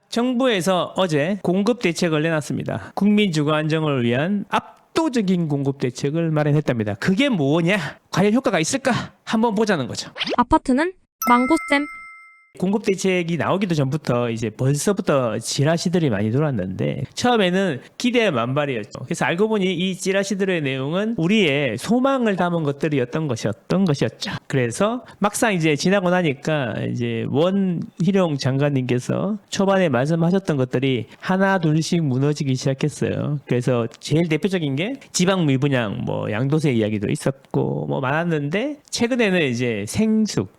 정부에서 어제 공급 대책을 내놨습니다. 국민 주거 안정을 위한 압도적인 공급 대책을 마련했답니다. 그게 뭐냐? 과연 효과가 있을까? 한번 보자는 거죠. 아파트는 망고쌤. 공급 대책이 나오기도 전부터 이제 벌써부터 지라시들이 많이 돌았는데 처음에는 기대 만발이었죠. 그래서 알고 보니 이 지라시들의 내용은 우리의 소망을 담은 것들이었던 것이었죠. 그래서 막상 이제 지나고 나니까 이제 원희룡 장관님께서 초반에 말씀하셨던 것들이 하나 둘씩 무너지기 시작했어요. 그래서 제일 대표적인 게 지방 미분양, 뭐 양도세 이야기도 있었고 뭐 많았는데 최근에는 이제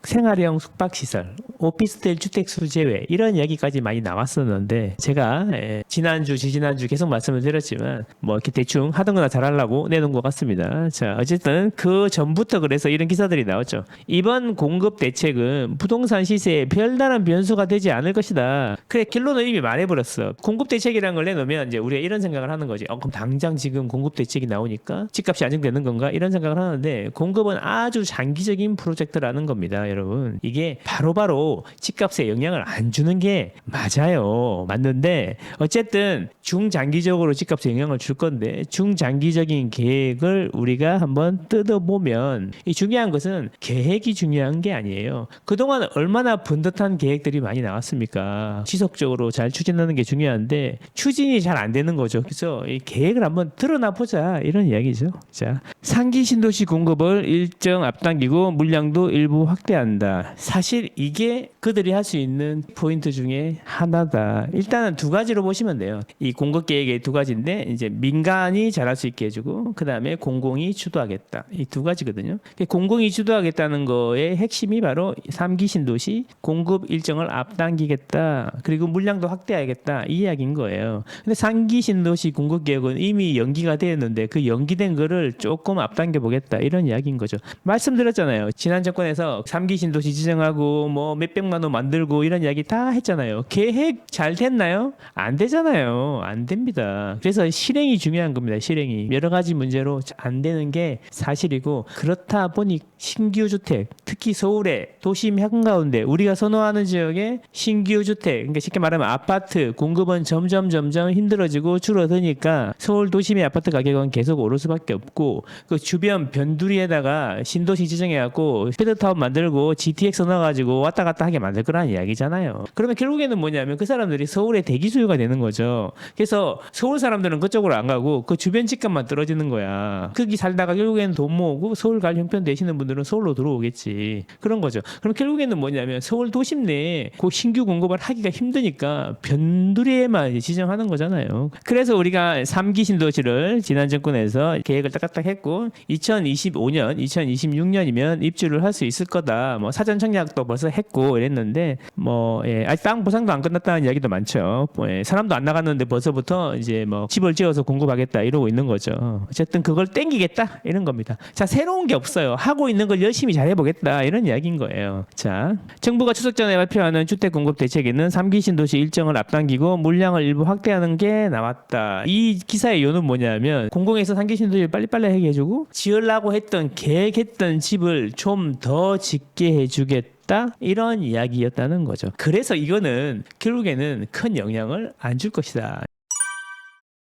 생활형 숙박시설, 오피스텔 주택수 제외 이런 이야기까지 많이 나왔었는데 제가 지난주 지지난주 계속 말씀을 드렸지만 뭐 이렇게 대충 하던 거나 잘하려고 내놓은 것 같습니다. 자, 어쨌든 그 전부터 그래서 이런 기사들이 나왔죠. 이번 공급 대책은 부동산 시세에 별다른 변수가 되지 않을 것이다. 그래, 결론은 이미 말해버렸어. 공급 대책이라는 걸 내놓으면 이제 우리가 이런 생각을 하는 거지. 그럼 당장 지금 공급 대책이 나오니까 집값이 안정되는 건가? 이런 생각을 하는데 공급은 아주 장기적인 프로젝트라는 겁니다, 여러분. 이게 바로바로 집값에 영향을 안 주는 게 맞아요. 맞는데 어쨌든 중장기적으로 집값에 영향을 줄 건데 중장기적인 계획을 우리가 한번 뜯어보면 이 중요한 것은 계획이 중요한 게 아니에요. 그동안 얼마나 번듯한 계획들이 많이 나왔습니까? 지속적으로 잘 추진하는 게 중요한데 추진이 잘 안 되는 거죠. 그래서 이 계획을 한번 드러나 보자 이런 이야기죠. 자, 상기 신도시 공급을 일정 앞당기고 물량도 일부 확대한다. 사실 이게 그들이 할 수 있는 포인트 중에 하나다. 일단은 두 가지로 보시면 돼요. 이 공급 계획의 두 가지인데 이제 민간이 잘할 수 있게 해주고 그 다음에 공공이 주도하겠다. 이 두 가지거든요. 공공이 주도하겠다는 거의 핵심이 바로 3기 신도시 공급 일정을 앞당기겠다. 그리고 물량도 확대하겠다. 이 이야기인 거예요. 근데 3기 신도시 공급 계획은 이미 연기가 되었는데 그 연기된 거를 조금 앞당겨 보겠다. 이런 이야기인 거죠. 말씀드렸잖아요. 지난 정권에서 3기 신도시 지정하고 뭐 몇백만 원 만들고 이런 이야기 다 했잖아요. 계획 잘 됐나요? 안 되잖아요. 안 됩니다. 그래서 실행이 중요한 겁니다. 실행이. 여러 가지 문제로 안 되는 게 사실이고 그렇다 보니 신규 주택, 특히 서울의 도심 한가운데 우리가 선호하는 지역의 신규 주택, 그러니까 쉽게 말하면 아파트 공급은 점점 힘들어지고 줄어드니까 서울 도심의 아파트 가격은 계속 오를 수밖에 없고 그 주변 변두리에다가 신도시 지정해갖고 패드타운 만들고 GTX 넣어가지고 왔다 갔다 하게 만들 거란 이야기잖아요. 그러면 결국에는 뭐냐면 그 사람들이 서울의 대기 수요가 되는 거죠. 그래서 서울 사람들은 그쪽으로 안 가고 그 주변 집값만 떨어지는 거야. 거기 살다가 결국에는 돈 모으고 서울 갈 형편 되시는 분들은 서울로 들어오겠지. 그런 거죠. 그럼 결국에는 뭐냐면 서울 도심 내에 그 신규 공급을 하기가 힘드니까 변두리에만 지정하는 거잖아요. 그래서 우리가 3기 신도시를 지난 정권에서 계획을 딱딱딱 했고 2025년, 2026년이면 입주를 할 수 있을 거다. 뭐 사전 청약도 벌써 했고 이랬는데 뭐 아직 땅 보상도 안 끝났다는 이야기도 많죠. 사람도 안 나갔는데 벌써부터 이제 뭐 집을 지어서 공급하겠다 이러고 있는 거죠. 어쨌든 그걸 땡기겠다 이런 겁니다. 자, 새로운 게 없어요. 하고 있는 걸 열심히 잘해보겠다 이런 이야기인 거예요. 자, 정부가 추석 전에 발표하는 주택 공급 대책에는 3기 신도시 일정을 앞당기고 물량을 일부 확대하는 게 나왔다. 이 기사의 요는 뭐냐면 공공에서 3기 신도시를 빨리빨리 하게 해주고 지으려고 했던 계획했던 집을 좀 더 짓게 해주겠다. 이런 이야기였다는 거죠. 그래서 이거는 결국에는 큰 영향을 안 줄 것이다.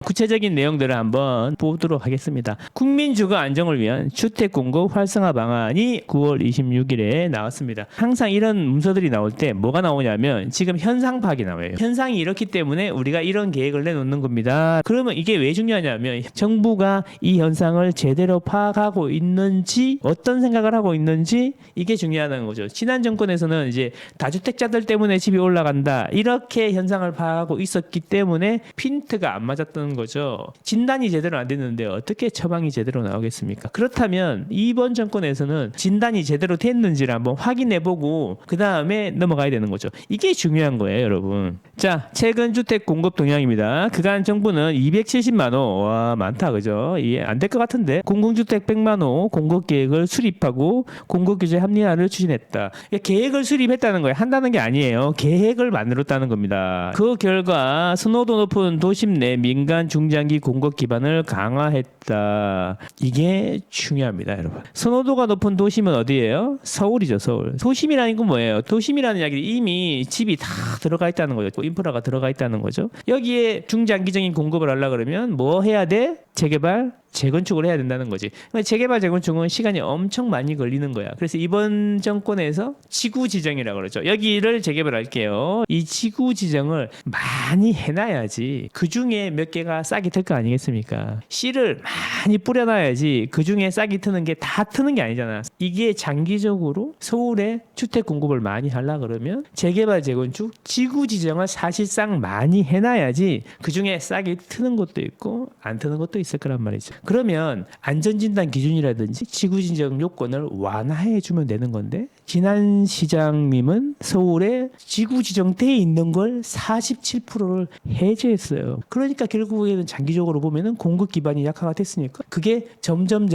구체적인 내용들을 한번 보도록 하겠습니다. 국민주거 안정을 위한 주택 공급 활성화 방안이 9월 26일에 나왔습니다. 항상 이런 문서들이 나올 때 뭐가 나오냐면 지금 현상 파악이 나와요. 현상이 이렇기 때문에 우리가 이런 계획을 내놓는 겁니다. 그러면 이게 왜 중요하냐면 정부가 이 현상을 제대로 파악하고 있는지 어떤 생각을 하고 있는지 이게 중요하다는 거죠. 지난 정권에서는 이제 다주택자들 때문에 집이 올라간다 이렇게 현상을 파악하고 있었기 때문에 핀트가 안 맞았던 거죠. 진단이 제대로 안 됐는데 어떻게 처방이 제대로 나오겠습니까? 그렇다면 이번 정권에서는 진단이 제대로 됐는지를 한번 확인해보고 그 다음에 넘어가야 되는 거죠. 이게 중요한 거예요, 여러분. 자, 최근 주택 공급 동향입니다. 그간 정부는 270만 호, 와 많다, 그죠? 이게 안 될 것 같은데 공공주택 100만 호 공급 계획을 수립하고 공급 규제 합리화를 추진했다. 계획을 수립했다는 거예요. 한다는 게 아니에요. 계획을 만들었다는 겁니다. 그 결과 선호도 높은 도심 내 민간 중장기 공급 기반을 강화했다. 이게 중요합니다, 여러분. 선호도가 높은 도심은 어디예요? 서울이죠, 서울. 도심이라는 건 뭐예요? 도심이라는 이야기는 이미 집이 다 들어가 있다는 거죠. 인프라가 들어가 있다는 거죠. 여기에 중장기적인 공급을 하려 그러면 뭐 해야 돼? 재개발, 재건축을 해야 된다는 거지. 재개발, 재건축은 시간이 엄청 많이 걸리는 거야. 그래서 이번 정권에서 지구 지정이라고 그러죠. 여기를 재개발할게요. 이 지구 지정을 많이 해놔야지 그 중에 몇 개가 싹이 틀 거 아니겠습니까? 씨를 많이 뿌려놔야지 그 중에 싹이 트는 게 다 트는 게 아니잖아. 이게 장기적으로 서울에 주택 공급을 많이 하려 그러면 재개발, 재건축, 지구 지정을 사실상 많이 해놔야지 그 중에 싹이 트는 것도 있고 안 트는 것도 있을 거란 말이죠. 그러면 안전진단 기준이라든지 지구지정 요건을 완화해 주면 되는 건데 지난 시장님은 서울에 지구지정돼 있는 걸 47%를 해제했어요. 그러니까 결국에는 장기적으로 보면은 공급 기반이 약화가 됐으니까 그게 점점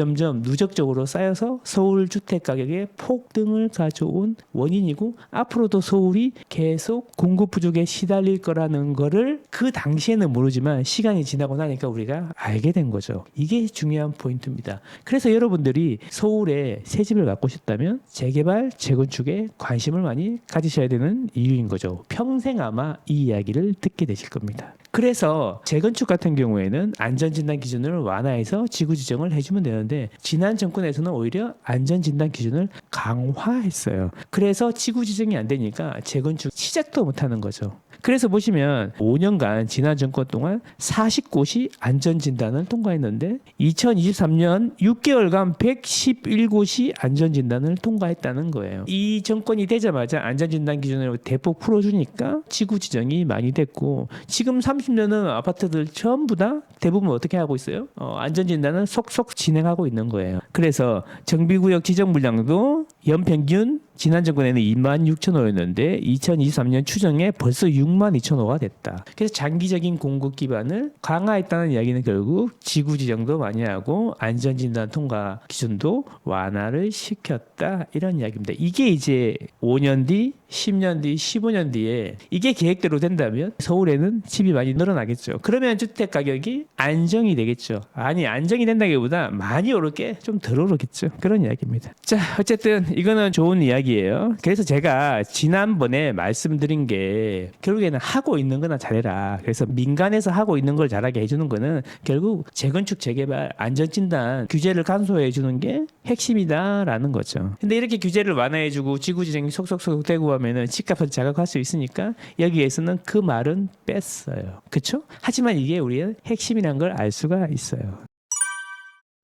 누적적으로 쌓여서 서울 주택 가격의 폭등을 가져온 원인이고 앞으로도 서울이 계속 공급 부족에 시달릴 거라는 거를 그 당시에는 모르지만 시간이 지나고 나니까 우리가 알게 된 거죠. 이게 중요한 포인트입니다. 그래서 여러분들이 서울에 새 집을 갖고 싶다면 재개발, 재건축에 관심을 많이 가지셔야 되는 이유인 거죠. 평생 아마 이 이야기를 듣게 되실 겁니다. 그래서 재건축 같은 경우에는 안전진단 기준을 완화해서 지구 지정을 해주면 되는데 지난 정권에서는 오히려 안전진단 기준을 강화했어요. 그래서 지구 지정이 안 되니까 재건축 시작도 못하는 거죠. 그래서 보시면 5년간 지난 정권 동안 40곳이 안전진단을 통과했는데 2023년 6개월간 111곳이 안전진단을 통과했다는 거예요. 이 정권이 되자마자 안전진단 기준을 대폭 풀어주니까 지구 지정이 많이 됐고 지금 30년은 아파트들 전부 다 대부분 어떻게 하고 있어요? 안전진단을 속속 진행하고 있는 거예요. 그래서 정비구역 지정 물량도 연평균 지난 정권에는 26,000호였는데 2023년 추정에 벌써 62,000호가 됐다. 그래서 장기적인 공급 기반을 강화했다는 이야기는 결국 지구 지정도 많이 하고 안전진단 통과 기준도 완화를 시켰다. 이런 이야기입니다. 이게 이제 5년 뒤, 10년 뒤, 15년 뒤에 이게 계획대로 된다면 서울에는 집이 많이 늘어나겠죠. 그러면 주택 가격이 안정이 되겠죠. 아니 안정이 된다기보다 많이 오르게 좀 덜 오르겠죠. 그런 이야기입니다. 자 어쨌든 이거는 좋은 이야기예요. 그래서 제가 지난번에 말씀드린 게 결국에는 하고 있는 거나 잘해라. 그래서 민간에서 하고 있는 걸 잘하게 해주는 거는 결국 재건축, 재개발, 안전진단 규제를 간소해 주는 게 핵심이다라는 거죠. 근데 이렇게 규제를 완화해주고 지구지정이 속속속 되고 하면은 집값을 자극할 수 있으니까 여기에서는 그 말은 뺐어요. 그렇죠? 하지만 이게 우리의 핵심이란 걸 알 수가 있어요.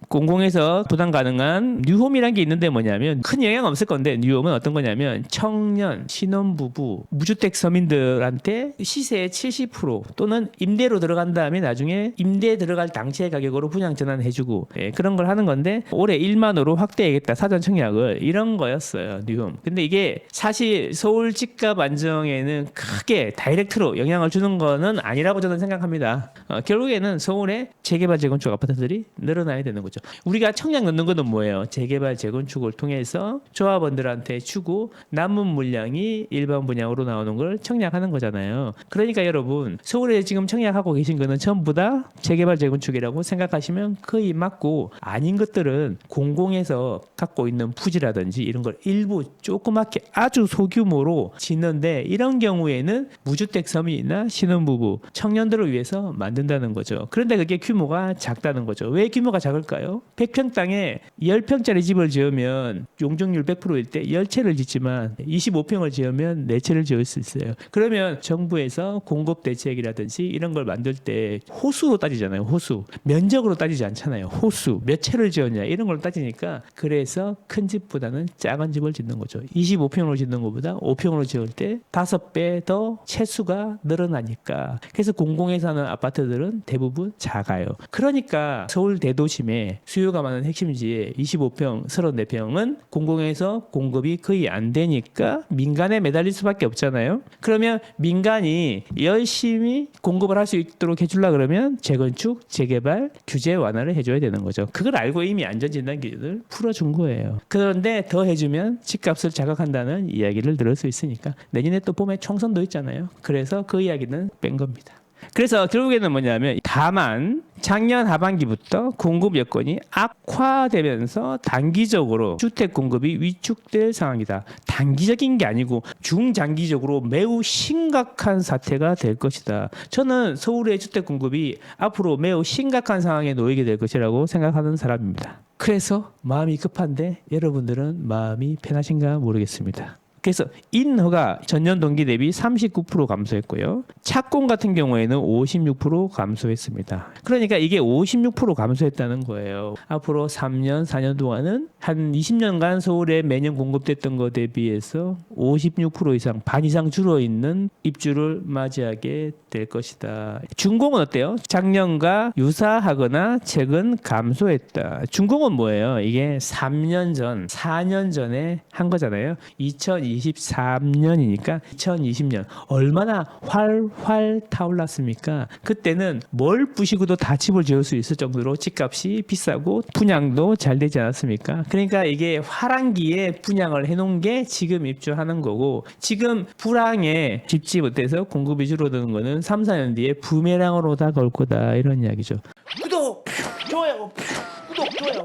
공공에서 부담 가능한 뉴홈이란 게 있는데 뭐냐면 큰 영향 없을 건데 뉴홈은 어떤 거냐면 청년, 신혼부부, 무주택 서민들한테 시세의 70% 또는 임대로 들어간 다음에 나중에 임대 들어갈 당시의 가격으로 분양 전환해주고 그런 걸 하는 건데 올해 1만호로 확대하겠다 사전 청약을 이런 거였어요 뉴홈. 근데 이게 사실 서울 집값 안정에는 크게 다이렉트로 영향을 주는 거는 아니라고 저는 생각합니다. 결국에는 서울에 재개발 재건축 아파트들이 늘어나야 되는 거죠. 우리가 청약 넣는 거는 뭐예요? 재개발 재건축을 통해서 조합원들한테 주고 남은 물량이 일반 분양으로 나오는 걸 청약하는 거잖아요. 그러니까 여러분 서울에 지금 청약하고 계신 거는 전부 다 재개발 재건축이라고 생각하시면 거의 맞고 아닌 것들은 공공에서 갖고 있는 부지라든지 이런 걸 일부 조그맣게 아주 소규모로 짓는데 이런 경우에는 무주택 서민이나 신혼부부 청년들을 위해서 만든다는 거죠. 그런데 그게 규모가 작다는 거죠. 왜 규모가 작을까요? 100평 땅에 10평짜리 집을 지으면 용적률 100%일 때 10채를 짓지만 25평을 지으면 4채를 지을 수 있어요. 그러면 정부에서 공급 대책이라든지 이런 걸 만들 때 호수로 따지잖아요. 호수. 면적으로 따지지 않잖아요. 호수. 몇 채를 지었냐 이런 걸 따지니까 그래서 큰 집보다는 작은 집을 짓는 거죠. 25평으로 짓는 것보다 5평으로 지을 때 5배 더 채수가 늘어나니까. 그래서 공공에서 하는 아파트들은 대부분 작아요. 그러니까 서울 대도심에 수요가 많은 핵심지에 25평, 34평은 공공에서 공급이 거의 안 되니까 민간에 매달릴 수밖에 없잖아요. 그러면 민간이 열심히 공급을 할 수 있도록 해주려 그러면 재건축, 재개발, 규제 완화를 해줘야 되는 거죠. 그걸 알고 이미 안전진단 기준을 풀어준 거예요. 그런데 더 해주면 집값을 자극한다는 이야기를 들을 수 있으니까 내년에 또 봄에 총선도 있잖아요. 그래서 그 이야기는 뺀 겁니다. 그래서 결국에는 뭐냐면 다만 작년 하반기부터 공급 여건이 악화되면서 단기적으로 주택 공급이 위축될 상황이다. 단기적인 게 아니고 중장기적으로 매우 심각한 사태가 될 것이다. 저는 서울의 주택 공급이 앞으로 매우 심각한 상황에 놓이게 될 것이라고 생각하는 사람입니다. 그래서 마음이 급한데 여러분들은 마음이 편하신가 모르겠습니다. 그래서 인허가 전년 동기 대비 39% 감소했고요. 착공 같은 경우에는 56% 감소했습니다. 그러니까 이게 56% 감소했다는 거예요. 앞으로 3년, 4년 동안은 한 20년간 서울에 매년 공급됐던 것 대비해서 56% 이상, 반 이상 줄어있는 입주를 맞이하게 될 것이다. 준공은 어때요? 작년과 유사하거나 최근 감소했다. 준공은 뭐예요? 이게 3년 전, 4년 전에 한 거잖아요. 2023년이니까 2020년 얼마나 활활 타올랐습니까? 그때는 뭘 부시고도 다 집을 지을 수 있을 정도로 집값이 비싸고 분양도 잘 되지 않았습니까? 그러니까 이게 화랑기에 분양을 해놓은 게 지금 입주하는 거고, 지금 불황에 집지 못해서 공급이 줄어드는 거는 3, 4년 뒤에 부메랑으로 다가올 거다, 이런 이야기죠. 구독, 좋아요, 구독, 좋아요.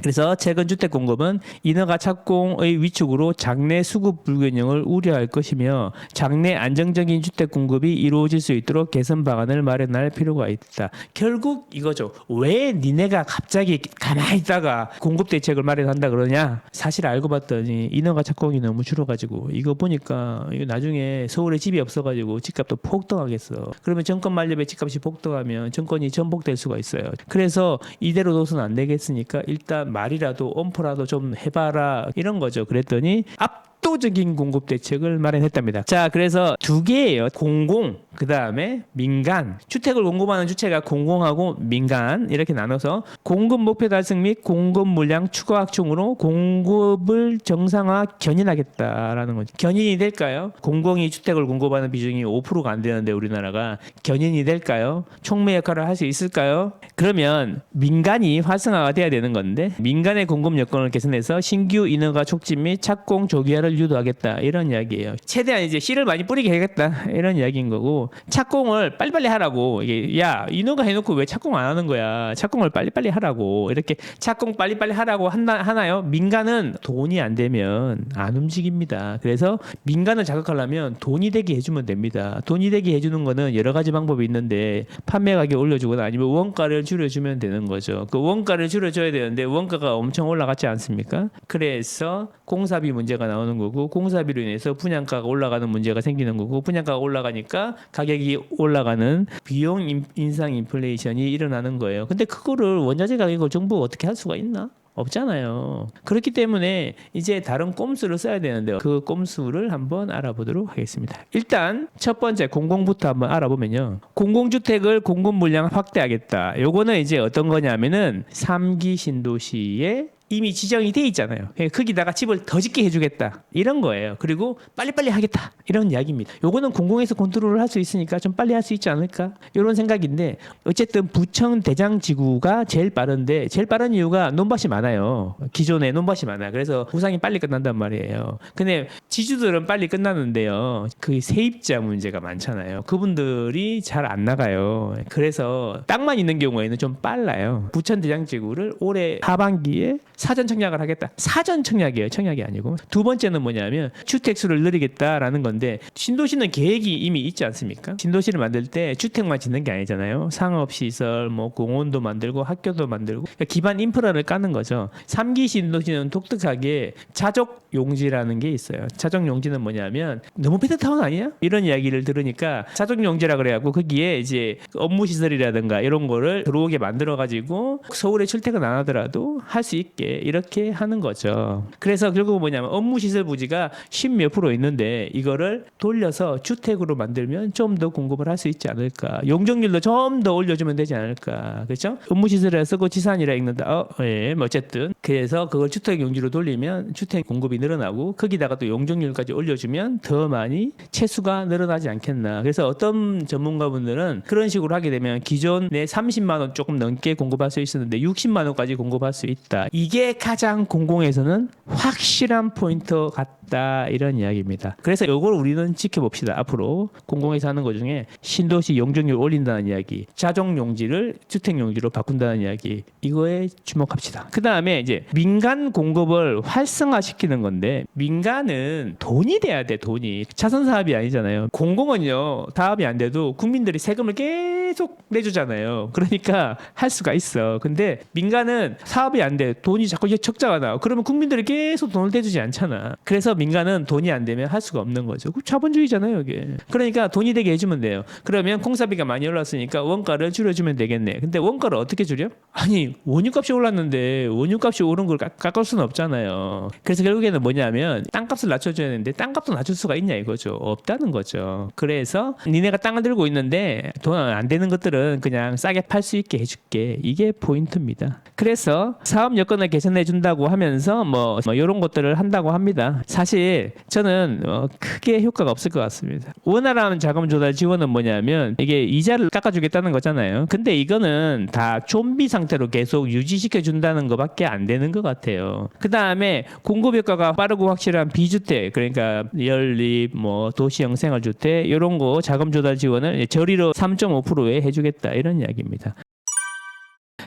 그래서 최근 주택 공급은 인허가 착공의 위축으로 장래 수급 불균형을 우려할 것이며 장래 안정적인 주택 공급이 이루어질 수 있도록 개선 방안을 마련할 필요가 있다. 결국 이거죠. 왜 니네가 갑자기 가만히 있다가 공급 대책을 마련한다 그러냐? 사실 알고 봤더니 인허가 착공이 너무 줄어가지고 이거 보니까 이거 나중에 서울에 집이 없어가지고 집값도 폭등하겠어. 그러면 정권 만료에 집값이 폭등하면 정권이 전복될 수가 있어요. 그래서 이대로 둬서는 안 되겠으니까 일단 말이라도 엄포라도 좀 해봐라, 이런 거죠. 그랬더니 압도적인 공급 대책을 마련했답니다. 자, 그래서 두 개예요. 공공, 그 다음에 민간. 주택을 공급하는 주체가 공공하고 민간, 이렇게 나눠서 공급 목표 달성 및 공급 물량 추가 확충으로 공급을 정상화 견인하겠다라는 거죠. 견인이 될까요? 공공이 주택을 공급하는 비중이 5%가 안 되는데 우리나라가 견인이 될까요? 촉매 역할을 할 수 있을까요? 그러면 민간이 활성화가 돼야 되는 건데, 민간의 공급 여건을 개선해서 신규 인허가 촉진 및 착공 조기화를 유도하겠다, 이런 이야기예요. 최대한 이제 씨를 많이 뿌리게 해야겠다, 이런 이야기인 거고, 착공을 빨리빨리 하라고. 이게 야, 인허가 해놓고 왜 착공 안 하는 거야? 착공을 빨리빨리 하라고. 이렇게 착공 빨리빨리 하라고 하나요? 민간은 돈이 안 되면 안 움직입니다. 그래서 민간을 자극하려면 돈이 되게 해주면 됩니다. 돈이 되게 해주는 거는 여러 가지 방법이 있는데, 판매 가격 올려주거나 아니면 원가를 줄여주면 되는 거죠. 그 원가를 줄여줘야 되는데 원가가 엄청 올라갔지 않습니까? 그래서 공사비 문제가 나오는 거고, 공사비로 인해서 분양가가 올라가는 문제가 생기는 거고, 분양가가 올라가니까 가격이 올라가는 비용 인상 인플레이션이 일어나는 거예요. 근데 그거를 원자재 가격을 정부가 어떻게 할 수가 있나? 없잖아요. 그렇기 때문에 이제 다른 꼼수를 써야 되는데 그 꼼수를 한번 알아보도록 하겠습니다. 일단 첫 번째 공공부터 한번 알아보면요. 공공주택을 공급 물량 확대하겠다. 요거는 이제 어떤 거냐면은 3기 신도시에 이미 지정이 돼 있잖아요. 거기다가 집을 더 짓게 해주겠다, 이런 거예요. 그리고 빨리빨리 하겠다, 이런 이야기입니다. 요거는 공공에서 컨트롤을 할 수 있으니까 좀 빨리 할 수 있지 않을까, 이런 생각인데, 어쨌든 부천 대장지구가 제일 빠른데, 제일 빠른 이유가 논밭이 많아요. 기존에 논밭이 많아요. 그래서 구상이 빨리 끝난단 말이에요. 근데 지주들은 빨리 끝나는데요, 그 세입자 문제가 많잖아요. 그분들이 잘 안 나가요. 그래서 땅만 있는 경우에는 좀 빨라요. 부천 대장지구를 올해 하반기에 사전 청약을 하겠다. 사전 청약이에요. 청약이 아니고. 두 번째는 뭐냐면 주택 수를 늘리겠다라는 건데, 신도시는 계획이 이미 있지 않습니까? 신도시를 만들 때 주택만 짓는 게 아니잖아요. 상업시설, 뭐 공원도 만들고 학교도 만들고, 그러니까 기반 인프라를 까는 거죠. 3기 신도시는 독특하게 자족 용지라는 게 있어요. 자족 용지는 뭐냐면 너무 베드타운 아니야? 이런 이야기를 들으니까 자족 용지라 그래갖고 거기에 이제 업무 시설이라든가 이런 거를 들어오게 만들어 가지고 서울에 출퇴근 안 하더라도 할 수 있게 이렇게 하는 거죠. 그래서 결국 뭐냐면 업무 시설 부지가 10몇 프로 있는데 이거를 돌려서 주택으로 만들면 좀 더 공급을 할 수 있지 않을까. 용적률도 좀 더 올려주면 되지 않을까. 그렇죠? 업무 시설이라 쓰고 지산이라 읽는다. 예, 뭐 어쨌든 그래서 그걸 주택 용지로 돌리면 주택 공급이 늘어나고, 거기다가 또 용적률까지 올려주면 더 많이 채수가 늘어나지 않겠나. 그래서 어떤 전문가분들은 그런 식으로 하게 되면 기존에 30만 원 조금 넘게 공급할 수 있었는데 60만 원까지 공급할 수 있다. 이게 이게 가장 공공에서는 확실한 포인트 같다 이런 이야기입니다. 그래서 이걸 우리는 지켜봅시다. 앞으로 공공에서 하는 것 중에 신도시 용적률 올린다는 이야기, 자정 용지를 주택 용지로 바꾼다는 이야기, 이거에 주목합시다. 그 다음에 이제 민간 공급을 활성화시키는 건데, 민간은 돈이 돼야 돼. 돈이 자선 사업이 아니잖아요. 공공은요 사업이 안 돼도 국민들이 세금을 계속 내주잖아요. 그러니까 할 수가 있어. 근데 민간은 사업이 안 돼. 돈이 자꾸 적자가 나. 그러면 국민들이 계속 돈을 대주지 않잖아. 그래서 민간은 돈이 안 되면 할 수가 없는 거죠. 자본주의잖아요, 이게. 그러니까 돈이 되게 해주면 돼요. 그러면 공사비가 많이 올랐으니까 원가를 줄여주면 되겠네. 근데 원가를 어떻게 줄여? 아니, 원유값이 올랐는데 원유값이 오른 걸 깎을 수는 없잖아요. 그래서 결국에는 뭐냐면 땅값을 낮춰줘야 되는데 땅값도 낮출 수가 있냐 이거죠. 없다는 거죠. 그래서 니네가 땅을 들고 있는데 돈 안 되는 것들은 그냥 싸게 팔 수 있게 해줄게. 이게 포인트입니다. 그래서 사업 여건을 개선해 준다고 하면서 뭐 이런 것들을 한다고 합니다. 사실 저는 크게 효과가 없을 것 같습니다. 원활한 자금 조달 지원은 뭐냐면 이게 이자를 깎아주겠다는 거잖아요. 근데 이거는 다 좀비 상태로 계속 유지시켜 준다는 것밖에 안 되는 것 같아요. 그 다음에 공급 효과가 빠르고 확실한 비주택, 그러니까 연립, 뭐 도시형 생활주택 이런 거 자금 조달 지원을 저리로 3.5%에 해주겠다 이런 이야기입니다.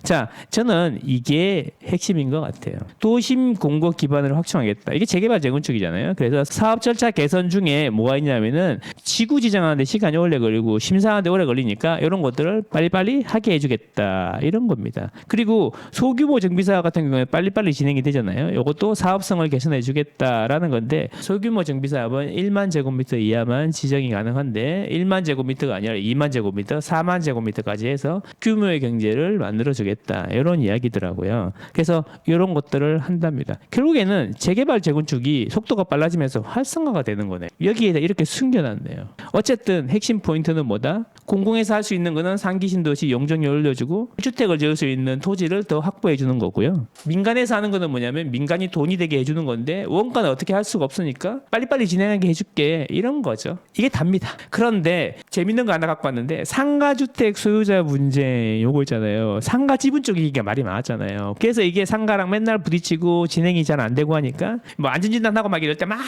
자, 저는 이게 핵심인 것 같아요. 도심 공급 기반을 확충하겠다. 이게 재개발 재건축이잖아요. 그래서 사업 절차 개선 중에 뭐가 있냐면은 지구 지정하는데 시간이 오래 걸리고 심사하는데 오래 걸리니까 이런 것들을 빨리빨리 하게 해주겠다 이런 겁니다. 그리고 소규모 정비사업 같은 경우에 빨리빨리 진행이 되잖아요. 이것도 사업성을 개선해주겠다라는 건데, 소규모 정비사업은 1만 제곱미터 이하만 지정이 가능한데 1만 제곱미터가 아니라 2만 제곱미터, 4만 제곱미터까지 해서 규모의 경제를 만들어주겠다. 이런 이야기더라고요. 그래서 이런 것들을 한답니다. 결국에는 재개발 재건축이 속도가 빨라지면서 활성화가 되는 거네. 여기에다 이렇게 숨겨놨네요. 어쨌든 핵심 포인트는 뭐다? 공공에서 할 수 있는 거는 상기 신도시 용적률 올려주고 주택을 지을 수 있는 토지를 더 확보해 주는 거고요. 민간에서 하는 거는 뭐냐면 민간이 돈이 되게 해주는 건데 원가는 어떻게 할 수가 없으니까 빨리빨리 진행하게 해줄게 이런 거죠. 이게 답니다. 그런데 재밌는 거 하나 갖고 왔는데, 상가주택 소유자 문제 요거 있잖아요. 상가 지분 쪽 얘기가 말이 많았잖아요. 그래서 이게 상가랑 맨날 부딪히고 진행이 잘 안 되고 하니까 뭐 안전진단하고 막 이럴 때 막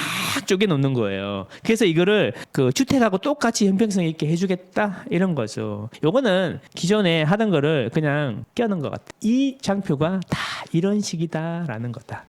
쪼개놓는 거예요. 그래서 이거를 그 주택하고 똑같이 형평성 있게 해주겠다 이런 거죠. 요거는 기존에 하던 거를 그냥 껴는 것 같아. 이 장표가 다 이런 식이다라는 거다.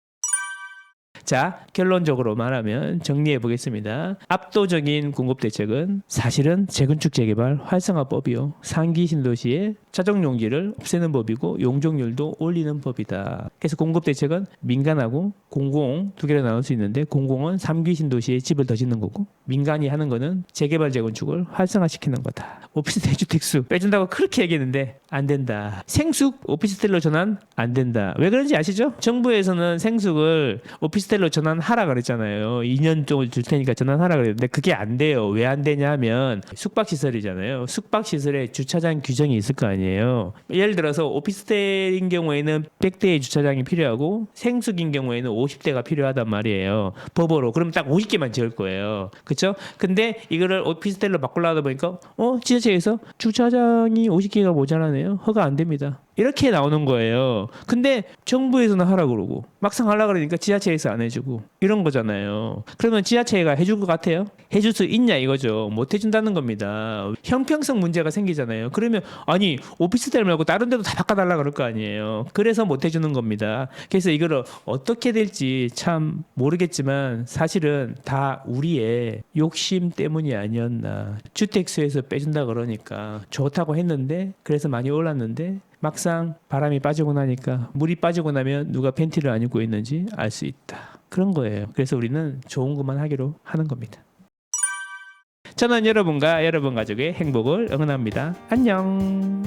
자, 결론적으로 말하면 정리해 보겠습니다. 압도적인 공급 대책은 사실은 재건축 재개발 활성화법이요. 상기 신도시의 자정 용지를 없애는 법이고 용적률도 올리는 법이다. 그래서 공급 대책은 민간하고 공공 두 개로 나눌 수 있는데, 공공은 3기 신도시에 집을 더 짓는 거고 민간이 하는 거는 재개발 재건축을 활성화시키는 거다. 오피스텔 주택수 빼준다고 그렇게 얘기했는데 안 된다. 생숙 오피스텔로 전환 안 된다. 왜 그런지 아시죠? 정부에서는 생숙을 오피스텔로 전환하라 그랬잖아요. 2년 정도 줄 테니까 전환하라 그랬는데 그게 안 돼요. 왜 안 되냐면 숙박시설이잖아요. 숙박시설에 주차장 규정이 있을 거 아니에요. 예를 들어서 오피스텔인 경우에는 100대의 주차장이 필요하고 생숙인 경우에는 50대가 필요하단 말이에요. 법으로. 그럼 딱 50개만 지을 거예요. 그렇죠? 근데 이거를 오피스텔로 바꾸려다 보니까 지자체에서 주차장이 50개가 모자라네요. 허가 안 됩니다. 이렇게 나오는 거예요. 근데 정부에서는 하라 그러고 막상 하라 그러니까 지자체에서 안 해주고 이런 거잖아요. 그러면 지자체가 해줄 것 같아요? 해줄 수 있냐 이거죠. 못 해준다는 겁니다. 형평성 문제가 생기잖아요. 그러면 아니 오피스텔 말고 다른 데도 다 바꿔달라 그럴 거 아니에요. 그래서 못 해주는 겁니다. 그래서 이거를 어떻게 될지 참 모르겠지만 사실은 다 우리의 욕심 때문이 아니었나. 주택수에서 빼준다 그러니까 좋다고 했는데, 그래서 많이 올랐는데 막상 바람이 빠지고 나니까, 물이 빠지고 나면 누가 팬티를 안 입고 있는지 알 수 있다. 그런 거예요. 그래서 우리는 좋은 것만 하기로 하는 겁니다. 저는 여러분과 여러분 가족의 행복을 응원합니다. 안녕.